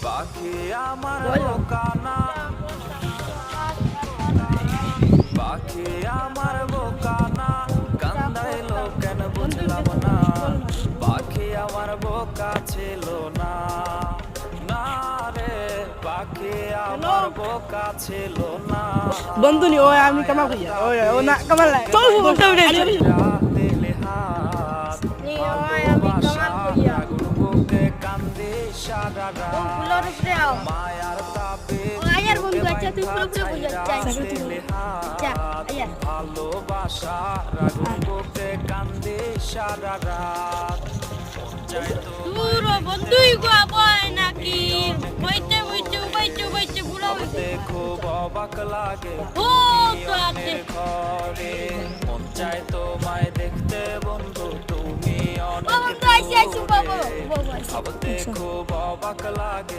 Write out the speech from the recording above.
পাখি আমার বোকানা, পাখি আমার বোকানা, কান্দাইলো কেন বুঝলাম না, পাখি আমার বোকা ছিল না, না রে পাখি আমার বোকা ছিল না। বন্ধু নি ওই আমি কামা কইয়া ওই ও না কামা লাই চল বলতে রে রাতেলে হাত ভালোবাসা আগুন বুকে কান্দে সারা রাত, মায়ার তাপে আয়ার বন্ধু আচ্ছা তুই পুরো বুঝাচ্ছিস ভালোবাসা আগুন বুকে কান্দে সারা রাত, দূর বন্ধুই গো বয় নাকি বইতে বইতে বইতে বইতে বুড়া দেখো অবাক লাগে ও তো আছে ঘরে, মন চায় তোমায় দেখতে বন্ধু তুমি অনেক বন্ধু আইসি আইসি বাবা বাবা দেখো অবাক লাগে।